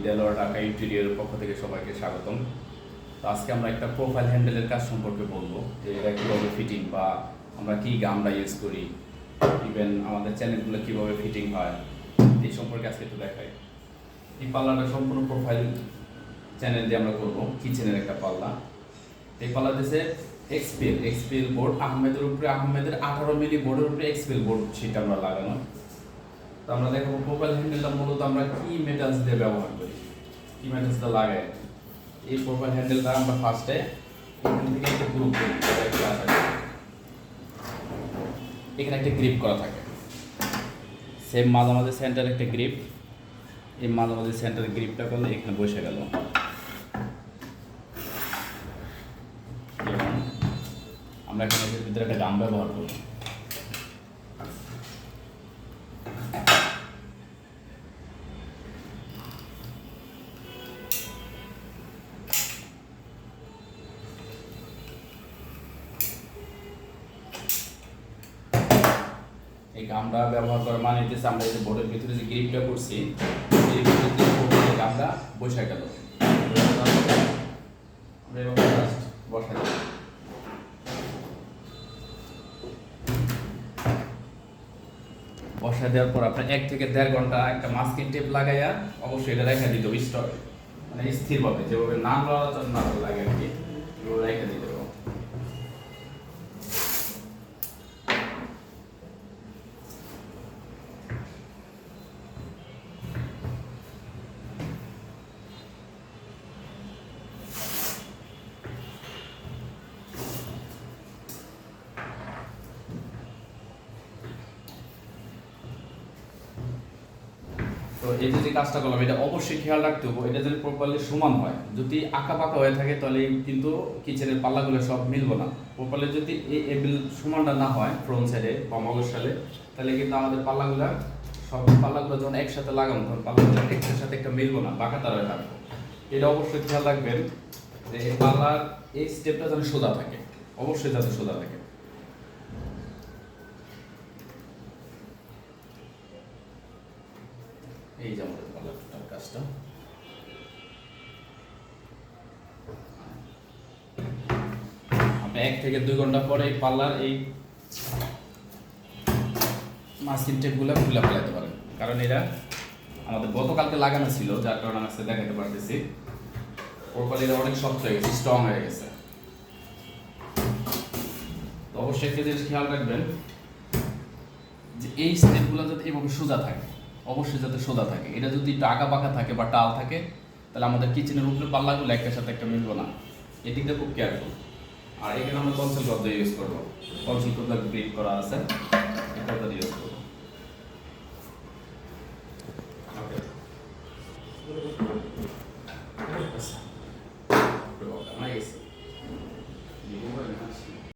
দেলোয়ার ঢাকা ইন্টেরিয়রের পক্ষ থেকে সবাইকে স্বাগতম। তো আজকে আমরা একটা প্রোফাইল হ্যান্ডেলের কাজ সম্পর্কে বলবো, যে এটা কীভাবে ফিটিং বা আমরা কী গামটা ইউজ করি, ইভেন আমাদের চ্যানেলগুলো কীভাবে ফিটিং হয় এই সম্পর্কে আজকে একটু দেখাই। এই পাল্লাটা সম্পূর্ণ প্রোফাইল চ্যানেল দিয়ে আমরা করবো, কিচেনের একটা পাল্লা। এই পাল্লা দিয়েছে এক্সপিএল বোর্ড, আহমেদের উপরে আহমেদের 18 মিলি বোর্ডের উপরে এক্সপিএল বোর্ড সেটা আমরা লাগানো। তো আমরা দেখাবো প্রোফাইল হ্যান্ডেলটা মূলত আমরা কি মেটালস দিয়ে ব্যবহার করি, কি মেটালসটা লাগাই। এই প্রোফাইল হ্যান্ডেলটা আমরা ফার্স্টে এখান থেকে একটা গ্রুপ করি, এখানে একটা গ্রিপ করা থাকে, সেম মাঝামাঝি সেন্টার একটা গ্রিপ। এই মাঝামাঝি সেন্টারের গ্রিপটা করলে এখানে বসে গেল। আমরা এখানে এর ভিতরে একটা গাম ব্যবহার করব। এই গামটা ব্যবহার করার মানে হচ্ছে আমরা এই যে বোর্ডের ভিতরে যে গ্রিপটা করছি, এই ভিতরে গামটা বসে গেল। বসা গেল। বসা দেওয়ার পর আপনার 1 থেকে 1.5 ঘন্টা একটা মাস্কিং টেপ লাগাইয়া অবশ্যই এটা রেখে দিতে হবে স্টক, মানে স্থিরভাবে, যেভাবে না লড়াচড় না লাগে আর কি, এগুলো রেখে দিতে হবে। তো এই যে কাজটা করলাম, এটা অবশ্যই খেয়াল রাখতে হবে এটা যেন প্রপারলি সমান হয়। যদি আঁকা পাকা হয়ে থাকে তাহলে কিন্তু কিচেনের পাল্লাগুলো সব মিলবো না। প্রপারলি যদি এই এবিল সমানটা না হয় ফ্রন্ট সাইডে বা মগজ সাইডে, তাহলে কিন্তু আমাদের পাল্লাগুলো যখন একসাথে লাগানো তখন পাল্লাগুলো একটার সাথে একটা মিলবো না, বাঁকা তার হয়ে থাকবে। এটা অবশ্যই খেয়াল রাখবেন যে পাল্লার এই স্টেপটা যেন সোজা থাকে, অবশ্যই যাতে সোজা থাকে। এই যে আমাদের পাল্লাটার কাজটা আপনি 1 থেকে 2 ঘন্টা পরে এই পাল্লার এই মাস্কিং টেপগুলো খুলে ফেলাতে পারেন, কারণ এরা আমাদের গতকালকে লাগানো ছিল, যার কারণে আমি দেখাতে পারতেছি। প্রপারলি এটা অনেক শক্ত হয়ে গেছে, স্ট্রং হয়ে গেছে। তো অবশ্যই একটা জিনিস খেয়াল রাখবেন যে এই স্টেপগুলো যাতে এভাবে সোজা থাকে, অবশ্যই যাতে সোজা থাকে। এটা যদি একটু আঁকা বাঁকা থাকে বা টাল থাকে তাহলে আমাদের কিচেনের উপরে পাল্লাগুলো একটার সাথে একটা মিলবো না। এদিকটা খুব কেয়ারফুল। আর এখানে আমরা কনসেল পদ্ধতি ইউজ করবো, কনসেল পদ্ধতি গ্রিপ করা আছে, এই পদ্ধতি